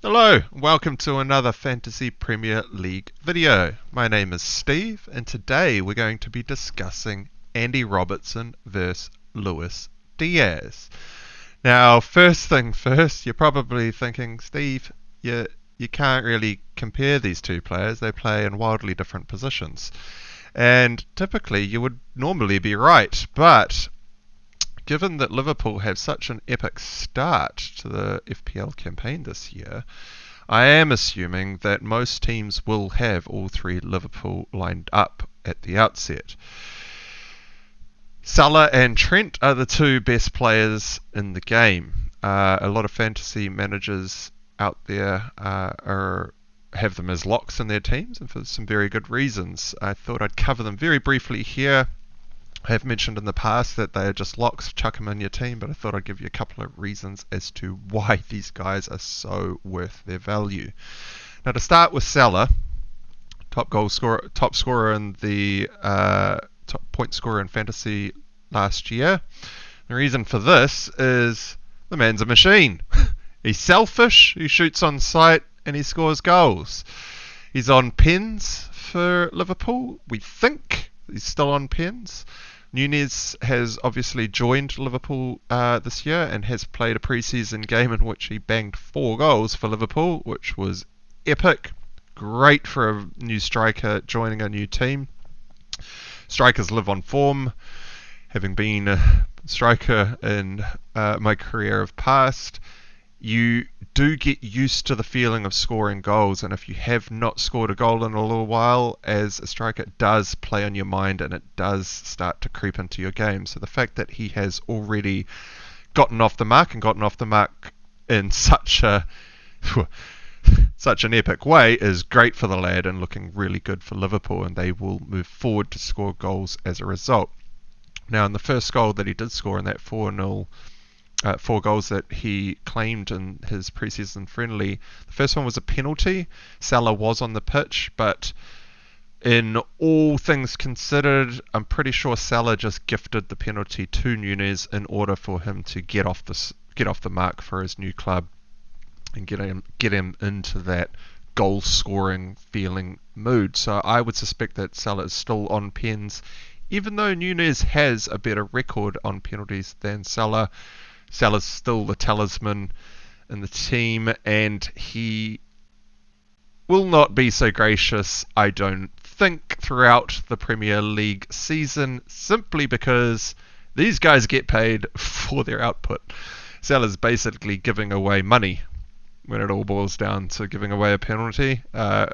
Hello, welcome to another Fantasy Premier League video. My name is Steve, and today we're going to be discussing Andy Robertson versus Diaz. Now, first thing first, you're probably thinking, Steve, you can't really compare these two players. They play in wildly different positions. And typically you would normally be right, but given that Liverpool have such an epic start to the FPL campaign this year, I am assuming that most teams will have all three Liverpool lined up at the outset. Salah and Trent are the two best players in the game. A lot of fantasy managers out there have them as locks in their teams, and for some very good reasons. I thought I'd cover them very briefly here. I have mentioned in the past that they are just locks, chuck them in your team, but I thought I'd give you a couple of reasons as to why these guys are so worth their value. Now, to start with Salah, top scorer in the top point scorer in fantasy last year. The reason for this is the man's a machine. He's selfish, he shoots on sight, and he scores goals. He's on pens for Liverpool, we think. He's still on pens. Nunez has obviously joined Liverpool this year and has played a pre-season game in which he banged 4 goals for Liverpool, which was epic. Great for a new striker joining a new team. Strikers live on form. Having been a striker in my career of past, you do get used to the feeling of scoring goals, and if you have not scored a goal in a little while as a striker, it does play on your mind and it does start to creep into your game. So the fact that he has already gotten off the mark in such an epic way is great for the lad and looking really good for Liverpool, and they will move forward to score goals as a result. Now, in the first goal that he did score in that 4-0 4 goals that he claimed in his pre-season friendly. The first one was a penalty. Salah was on the pitch, but in all things considered, I'm pretty sure Salah just gifted the penalty to Nunez in order for him to get off the mark for his new club and get him into that goal-scoring feeling mood. So I would suspect that Salah is still on pens, even though Nunez has a better record on penalties than Salah. Salah's still the talisman in the team, and he will not be so gracious, I don't think, throughout the Premier League season, simply because these guys get paid for their output. Salah's basically giving away money when it all boils down to giving away a penalty. They're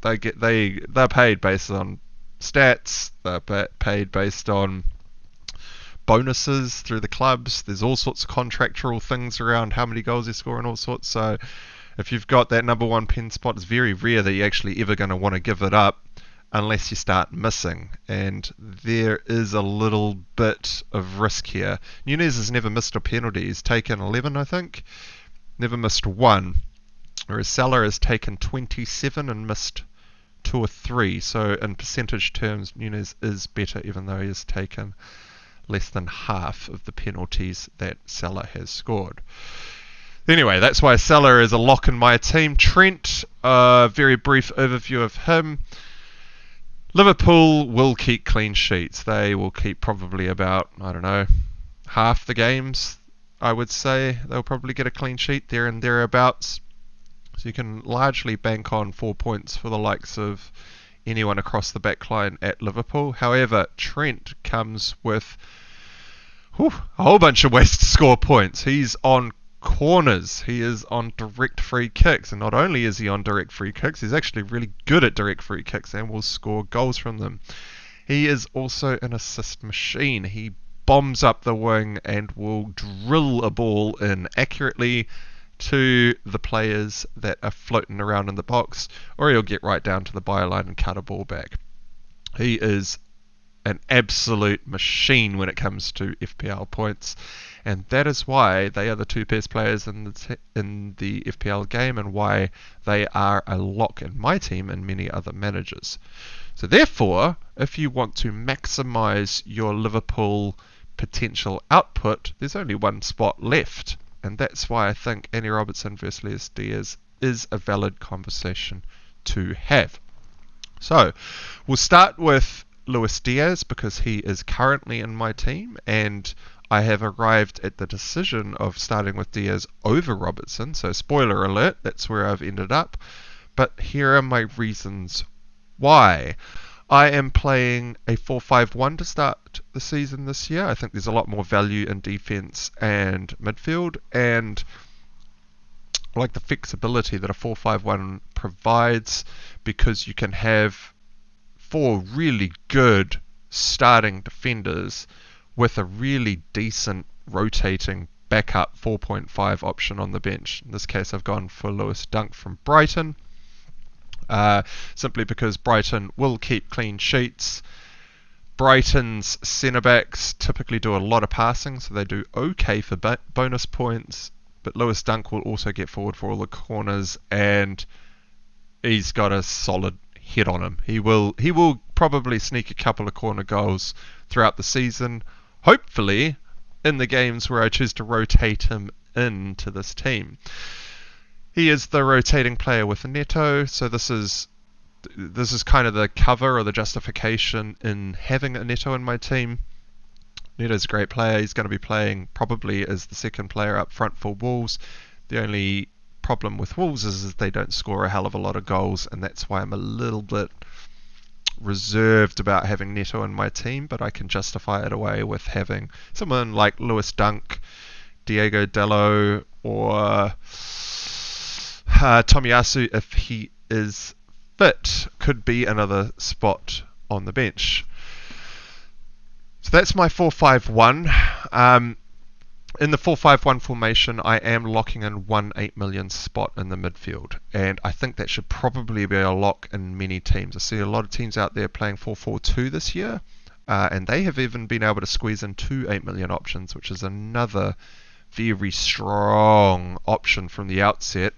paid based on stats. They're paid based on bonuses through the clubs. There's all sorts of contractual things around how many goals you score and all sorts. So if you've got that number one pen spot, it's very rare that you're actually ever going to want to give it up unless you start missing. And there is a little bit of risk here. Nunez has never missed a penalty. He's taken 11, I think. Never missed one. Whereas Salah has taken 27 and missed 2 or 3. So in percentage terms, Nunez is better, even though he has taken less than half of the penalties that Salah has scored. Anyway, that's why Salah is a lock in my team. Trent, very brief overview of him. Liverpool will keep clean sheets. They will keep probably about, I don't know, half the games, I would say. They'll probably get a clean sheet there and thereabouts. So you can largely bank on 4 points for the likes of anyone across the back line at Liverpool. However, Trent comes with a whole bunch of ways to score points. He's on corners. He is on direct free kicks. And not only is he on direct free kicks, he's actually really good at direct free kicks and will score goals from them. He is also an assist machine. He bombs up the wing and will drill a ball in accurately to the players that are floating around in the box, or he'll get right down to the byline and cut a ball back. He is an absolute machine when it comes to FPL points, and that is why they are the two best players in the FPL game, and why they are a lock in my team and many other managers. So therefore, if you want to maximize your Liverpool potential output, there's only one spot left, and that's why I think Andy Robertson versus Luis Diaz is a valid conversation to have. So, we'll start with Luis Diaz because he is currently in my team, and I have arrived at the decision of starting with Diaz over Robertson. So, spoiler alert, that's where I've ended up. But here are my reasons why. I am playing a 4-5-1 to start the season this year. I think there's a lot more value in defense and midfield, and I like the flexibility that a 4-5-1 provides, because you can have 4 really good starting defenders with a really decent rotating backup 4.5 option on the bench. In this case, I've gone for Lewis Dunk from Brighton, simply because Brighton will keep clean sheets. Brighton's centre-backs typically do a lot of passing, so they do okay for bonus points, but Lewis Dunk will also get forward for all the corners, and he's got a solid hit on him. He will probably sneak a couple of corner goals throughout the season, hopefully in the games where I choose to rotate him into this team. He is the rotating player with Neto, so this is kind of the cover or the justification in having a Neto in my team. Neto's a great player. He's going to be playing probably as the second player up front for Wolves. The only problem with Wolves is they don't score a hell of a lot of goals, and that's why I'm a little bit reserved about having Neto in my team, but I can justify it away with having someone like Lewis Dunk, Diego Dallo, or Tomiyasu if he is fit. Could be another spot on the bench. So that's my 4-5-1. In the 4-5-1 formation, I am locking in one 8 million spot in the midfield, and I think that should probably be a lock in many teams. I see a lot of teams out there playing 4-4-2 this year, and they have even been able to squeeze in 2 8 million options, which is another very strong option from the outset.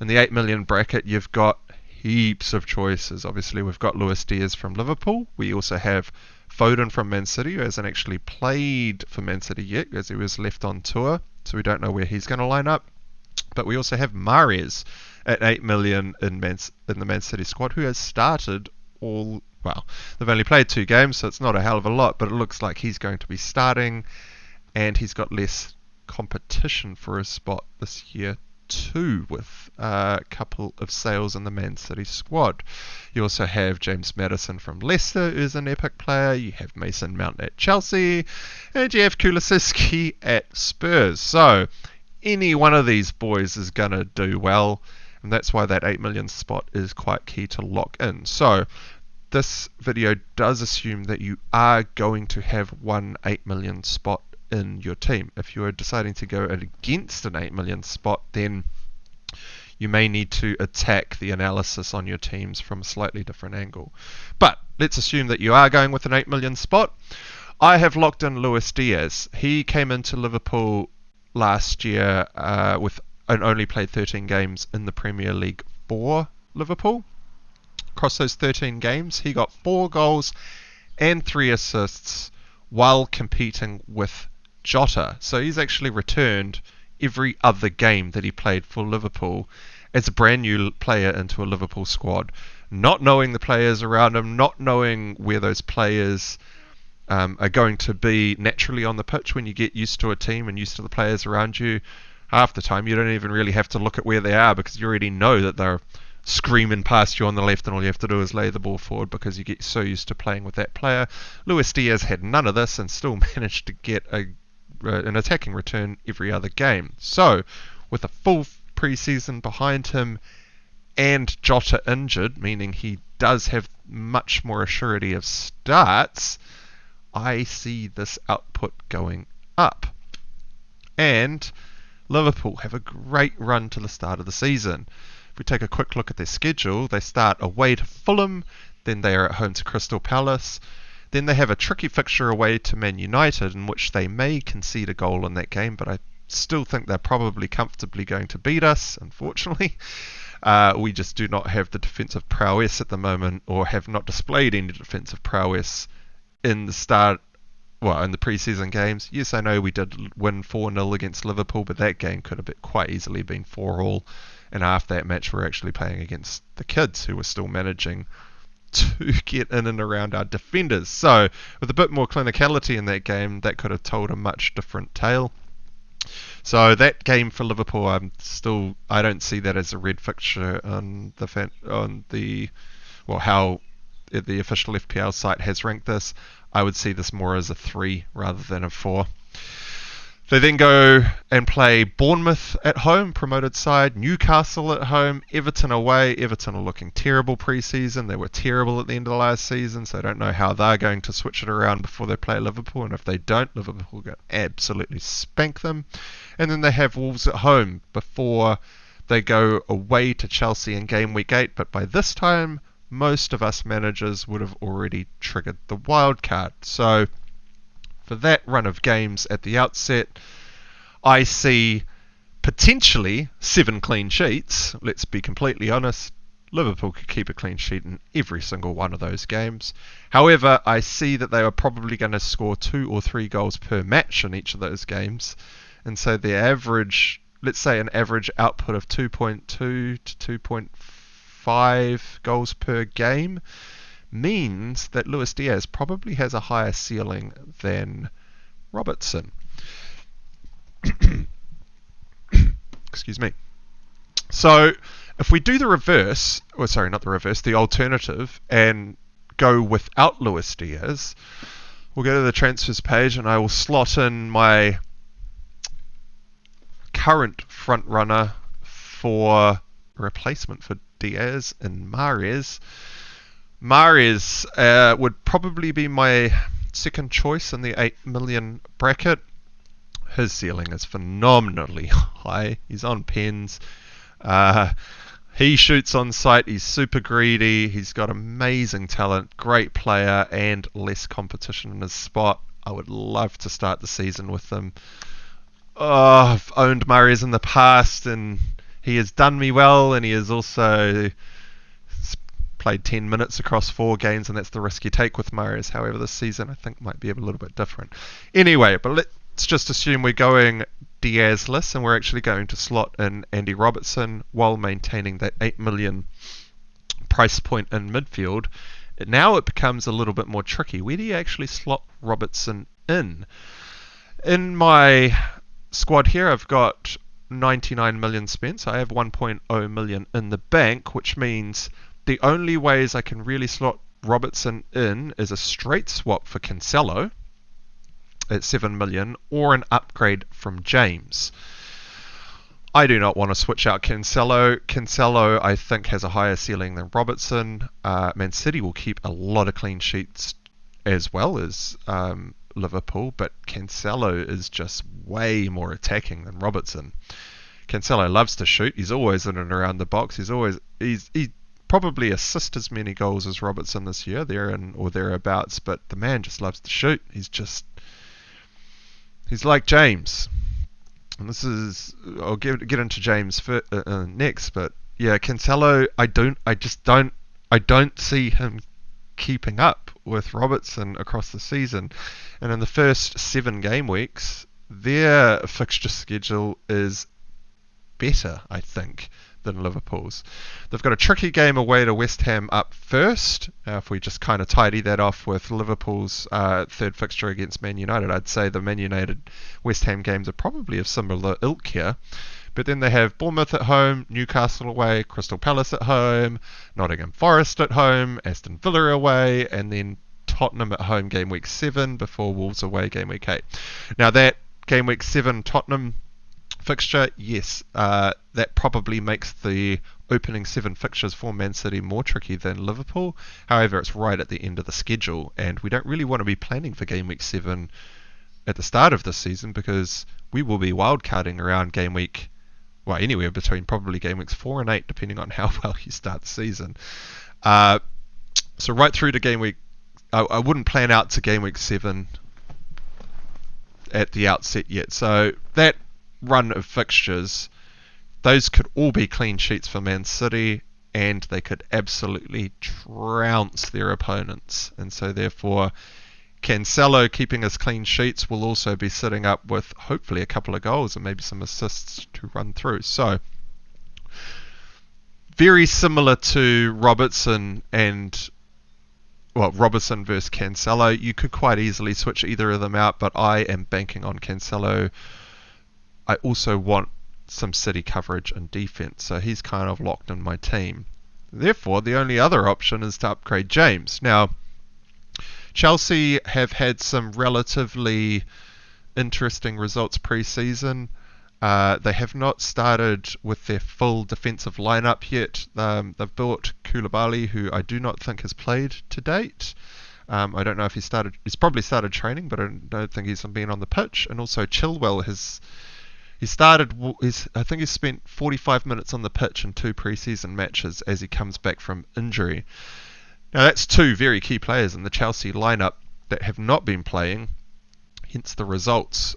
In the 8 million bracket, you've got heaps of choices. Obviously, we've got Luis Diaz from Liverpool. We also have Foden from Man City, who hasn't actually played for Man City yet because he was left on tour, so we don't know where he's going to line up. But we also have Mahrez at 8 million in the Man City squad, who has started they've only played 2 games, so it's not a hell of a lot, but it looks like he's going to be starting, and he's got less competition for his spot this year too, with a couple of sales in the Man City squad. You also have James Maddison from Leicester, who's an epic player. You have Mason Mount at Chelsea, and you have Kulusevski at Spurs. So any one of these boys is going to do well, and that's why that 8 million spot is quite key to lock in. So this video does assume that you are going to have one 8 million spot in your team. If you are deciding to go against an 8 million spot, then you may need to attack the analysis on your teams from a slightly different angle. But let's assume that you are going with an 8 million spot. I have locked in Luis Diaz. He came into Liverpool last year and only played 13 games in the Premier League for Liverpool. Across those 13 games, he got 4 goals and 3 assists while competing with Jota. So he's actually returned every other game that he played for Liverpool as a brand new player into a Liverpool squad, not knowing the players around him, not knowing where those players are going to be naturally on the pitch. When you get used to a team and used to the players around you, half the time you don't even really have to look at where they are, because you already know that they're screaming past you on the left, and all you have to do is lay the ball forward because you get so used to playing with that player. Luis Diaz had none of this and still managed to get an attacking return every other game. So with a full pre-season behind him and Jota injured, meaning he does have much more assurity of starts, I see this output going up. And Liverpool have a great run to the start of the season. If we take a quick look at their schedule, they start away to Fulham, then they are at home to Crystal Palace, then they have a tricky fixture away to Man United, in which they may concede a goal in that game, but I still think they're probably comfortably going to beat us, unfortunately. We just do not have the defensive prowess at the moment, or have not displayed any defensive prowess in the start well, in the preseason games. Yes, I know we did win 4-0 against Liverpool, but that game could have quite easily been 4-all. And after that match, we're actually playing against the kids who were still managing to get in and around our defenders. So, with a bit more clinicality in that game, that could have told a much different tale. So that game for Liverpool, I don't see that as a red fixture on how the official FPL site has ranked this. I would see this more as a 3 rather than a 4. They then go and play Bournemouth at home, promoted side, Newcastle at home, Everton away. Everton are looking terrible pre-season. They were terrible at the end of the last season, so I don't know how they're going to switch it around before they play Liverpool. And if they don't, Liverpool will go absolutely spank them. And then they have Wolves at home before they go away to Chelsea in game week 8. But by this time, most of us managers would have already triggered the wild card. So for that run of games at the outset, I see potentially 7 clean sheets. Let's be completely honest. Liverpool could keep a clean sheet in every single one of those games. However, I see that they are probably going to score 2 or 3 goals per match in each of those games. And so the average, let's say an average output of 2.2 to 2.5 goals per game, means that Luis Diaz probably has a higher ceiling than Robertson. Excuse me. So if we do the reverse, or sorry, not the reverse, the alternative, and go without Luis Diaz, we'll go to the transfers page and I will slot in my current front runner for replacement for Diaz and Mahrez. Mahrez would probably be my second choice in the 8 million bracket. His ceiling is phenomenally high. He's on pens. He shoots on sight. He's super greedy. He's got amazing talent, great player, and less competition in his spot. I would love to start the season with him. I've owned Mahrez in the past, and he has done me well, and he has also played 10 minutes across 4 games, and that's the risk you take with Mahrez. However, this season I think might be a little bit different. Anyway, but let's just assume we're going Diaz-less, and we're actually going to slot in Andy Robertson while maintaining that 8 million price point in midfield. Now it becomes a little bit more tricky. Where do you actually slot Robertson in? In my squad here, I've got 99 million spent, so I have 1.0 million in the bank, which means the only ways I can really slot Robertson in is a straight swap for Cancelo at 7 million or an upgrade from James. I do not want to switch out Cancelo. Cancelo, I think, has a higher ceiling than Robertson. Man City will keep a lot of clean sheets as well as Liverpool, but Cancelo is just way more attacking than Robertson. Cancelo loves to shoot. He's always in and around the box. He probably assist as many goals as Robertson this year, there and or thereabouts, but the man just loves to shoot. He's like James. And this is, I'll get into James next, but yeah, Cancelo, I don't see him keeping up with Robertson across the season. And in the first 7 game weeks, their fixture schedule is better, I think, than Liverpool's. They've got a tricky game away to West Ham up first. If we just kind of tidy that off with Liverpool's third fixture against Man United, I'd say the Man United West Ham games are probably of similar ilk here. But then they have Bournemouth at home, Newcastle away, Crystal Palace at home, Nottingham Forest at home, Aston Villa away, and then Tottenham at home game week 7 before Wolves away game week 8. Now that game week 7 Tottenham fixture, yes, that probably makes the opening 7 fixtures for Man City more tricky than Liverpool. However, it's right at the end of the schedule, and we don't really want to be planning for game week 7 at the start of this season, because we will be wildcarding around game week, well, anywhere between probably game weeks 4 and 8, depending on how well you start the season. So right through to game week, I wouldn't plan out to game week 7 at the outset yet. So that run of fixtures, those could all be clean sheets for Man City, and they could absolutely trounce their opponents. And so therefore, Cancelo, keeping his clean sheets, will also be sitting up with hopefully a couple of goals and maybe some assists to run through. So, very similar to Robertson Robertson versus Cancelo. You could quite easily switch either of them out, but I am banking on Cancelo. I also want some City coverage and defense, so he's kind of locked in my team. Therefore, the only other option is to upgrade James. Now, Chelsea have had some relatively interesting results pre-season. They have not started with their full defensive lineup yet. They've bought Koulibaly, who I do not think has played to date. I don't know if he's probably started training, but I don't think he's been on the pitch. And also Chilwell I think he's spent 45 minutes on the pitch in 2 pre-season matches as he comes back from injury. Now that's 2 very key players in the Chelsea lineup that have not been playing, hence the results.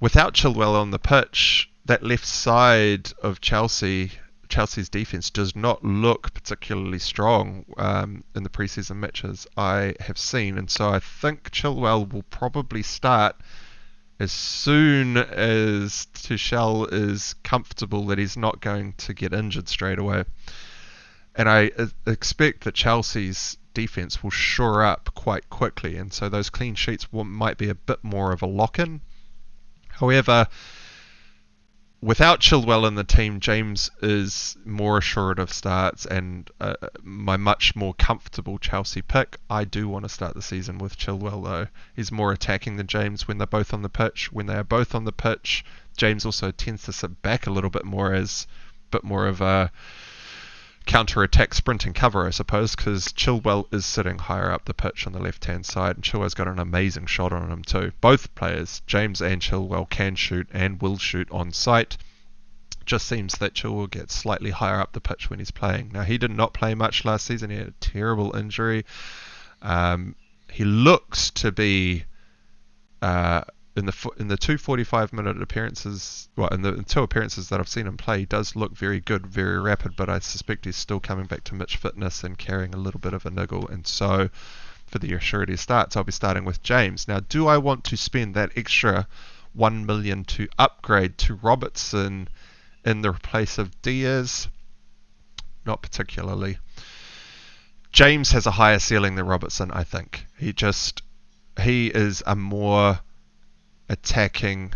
Without Chilwell on the pitch, that left side of Chelsea's defence does not look particularly strong in the pre-season matches I have seen, and so I think Chilwell will probably start as soon as Tuchel is comfortable that he's not going to get injured straight away. And I expect that Chelsea's defence will shore up quite quickly, and so those clean sheets might be a bit more of a lock-in. However, without Chilwell in the team, James is more assured of starts and my much more comfortable Chelsea pick. I do want to start the season with Chilwell though. He's more attacking than James when they're both on the pitch. When they are both on the pitch, James also tends to sit back a little bit more as a bit more of a counter-attack sprinting cover, I suppose, because Chilwell is sitting higher up the pitch on the left-hand side, and Chilwell's got an amazing shot on him too. Both players, James and Chilwell, can shoot and will shoot on sight. Just seems that Chilwell gets slightly higher up the pitch when he's playing. Now, he did not play much last season. He had a terrible injury. He looks to be in the 2 45-minute appearances, in the 2 appearances that I've seen him play, he does look very good, very rapid, but I suspect he's still coming back to match fitness and carrying a little bit of a niggle, and so for the assurity starts, I'll be starting with James. Now, do I want to spend that extra 1 million to upgrade to Robertson in the place of Diaz? Not particularly. James has a higher ceiling than Robertson, I think. He is a more attacking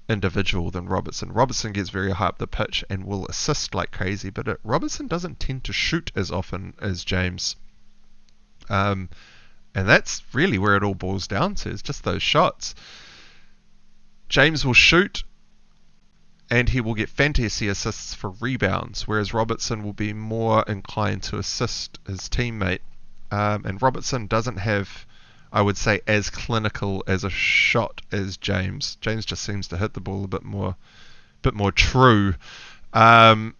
individual than Robertson. Robertson gets very high up the pitch and will assist like crazy, but Robertson doesn't tend to shoot as often as James. And that's really where it all boils down to, is just those shots. James will shoot and he will get fantasy assists for rebounds, whereas Robertson will be more inclined to assist his teammate. And Robertson doesn't have, I would say, as clinical as a shot as James. James just seems to hit the ball a bit more true. And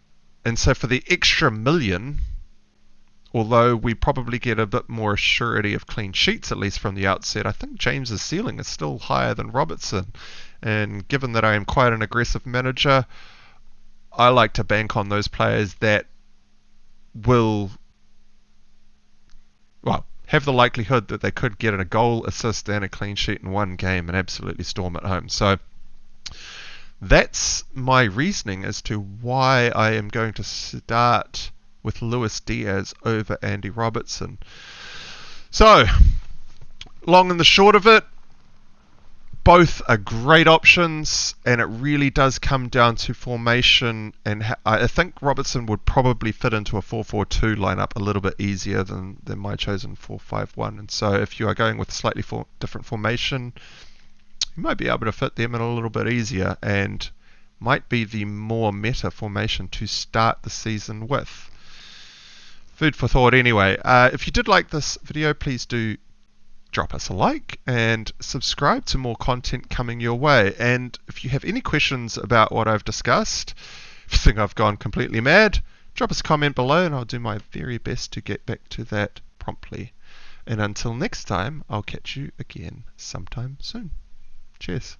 so for the extra million, although we probably get a bit more surety of clean sheets, at least from the outset, I think James's ceiling is still higher than Robertson. And given that I am quite an aggressive manager, I like to bank on those players that will, have the likelihood that they could get a goal, assist, and a clean sheet in one game and absolutely storm at home. So that's my reasoning as to why I am going to start with Luis Diaz over Andy Robertson. So, long and the short of it, both are great options, and it really does come down to formation. And I think Robertson would probably fit into a 4-4-2 lineup a little bit easier than my chosen 4-5-1. And so if you are going with a slightly different formation, you might be able to fit them in a little bit easier, and might be the more meta formation to start the season with. Food for thought anyway. If you did like this video, please do drop us a like and subscribe to more content coming your way. And if you have any questions about what I've discussed, if you think I've gone completely mad, drop us a comment below and I'll do my very best to get back to that promptly. And until next time, I'll catch you again sometime soon. Cheers.